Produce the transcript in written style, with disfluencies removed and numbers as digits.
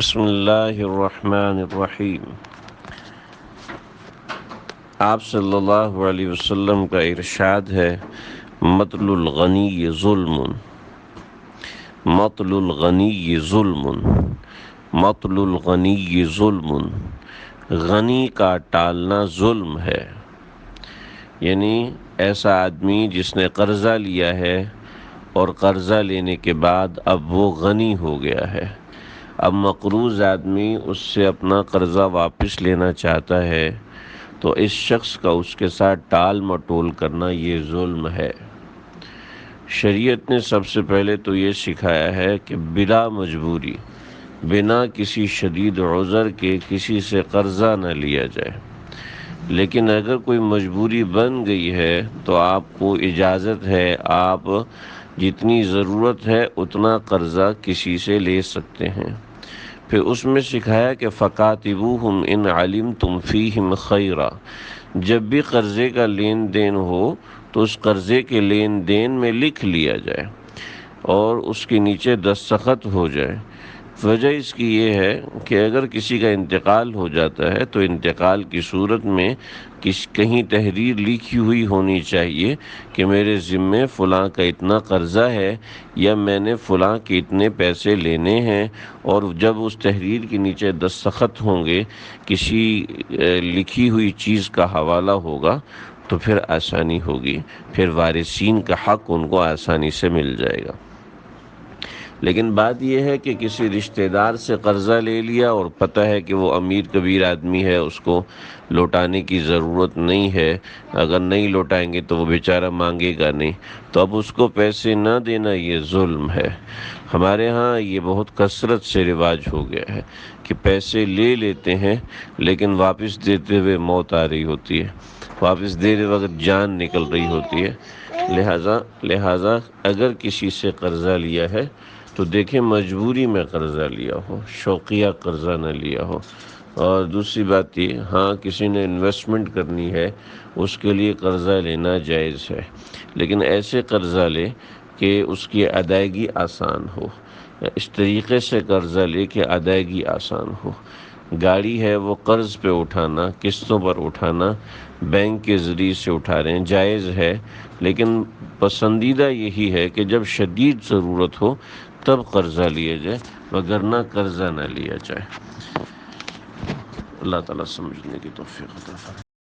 بسم اللہ الرحمن الرحیم۔ آپ صلی اللہ علیہ وسلم کا ارشاد ہے، مطل الغنی ظلم، مطل الغنی ظلم، مطل الغنی ظلم، غنی کا ٹالنا ظلم ہے۔ یعنی ایسا آدمی جس نے قرضہ لیا ہے اور قرضہ لینے کے بعد اب وہ غنی ہو گیا ہے، اب مقروض آدمی اس سے اپنا قرضہ واپس لینا چاہتا ہے، تو اس شخص کا اس کے ساتھ ٹال مٹول کرنا یہ ظلم ہے۔ شریعت نے سب سے پہلے تو یہ سکھایا ہے کہ بلا مجبوری، بنا کسی شدید عذر کے کسی سے قرضہ نہ لیا جائے، لیکن اگر کوئی مجبوری بن گئی ہے تو آپ کو اجازت ہے، آپ جتنی ضرورت ہے اتنا قرضہ کسی سے لے سکتے ہیں۔ پھر اس میں سکھایا کہ فَقَاتِبُوهُمْ إِنْ عَلِمْتُمْ فِيهِمْ خَيْرًا، جب بھی قرضے کا لین دین ہو تو اس قرضے کے لین دین میں لکھ لیا جائے اور اس کے نیچے دستخط ہو جائے۔ وجہ اس کی یہ ہے کہ اگر کسی کا انتقال ہو جاتا ہے تو انتقال کی صورت میں کہیں تحریر لکھی ہوئی ہونی چاہیے کہ میرے ذمے فلاں کا اتنا قرضہ ہے یا میں نے فلاں کے اتنے پیسے لینے ہیں، اور جب اس تحریر کے نیچے دستخط ہوں گے، کسی لکھی ہوئی چیز کا حوالہ ہوگا تو پھر آسانی ہوگی، پھر وارثین کا حق ان کو آسانی سے مل جائے گا۔ لیکن بات یہ ہے کہ کسی رشتہ دار سے قرضہ لے لیا اور پتہ ہے کہ وہ امیر کبیر آدمی ہے، اس کو لوٹانے کی ضرورت نہیں ہے، اگر نہیں لوٹائیں گے تو وہ بیچارہ مانگے گا نہیں، تو اب اس کو پیسے نہ دینا یہ ظلم ہے۔ ہمارے ہاں یہ بہت کثرت سے رواج ہو گیا ہے کہ پیسے لے لیتے ہیں لیکن واپس دیتے ہوئے موت آ رہی ہوتی ہے، واپس دیتے وقت جان نکل رہی ہوتی ہے۔ لہٰذا اگر کسی سے قرضہ لیا ہے تو دیکھیں مجبوری میں قرضہ لیا ہو، شوقیہ قرضہ نہ لیا ہو۔ اور دوسری بات یہ، ہاں کسی نے انویسٹمنٹ کرنی ہے اس کے لیے قرضہ لینا جائز ہے، لیکن ایسے قرضہ لے کہ اس کی ادائیگی آسان ہو، اس طریقے سے قرضہ لے کہ ادائیگی آسان ہو۔ گاڑی ہے وہ قرض پہ اٹھانا، قسطوں پر اٹھانا، بینک کے ذریعے سے اٹھا رہے ہیں، جائز ہے، لیکن پسندیدہ یہی ہے کہ جب شدید ضرورت ہو تب قرضہ لیا جائے، وگرنہ قرضہ نہ لیا جائے۔ اللہ تعالیٰ سمجھنے کی توفیق عطا فرمائے۔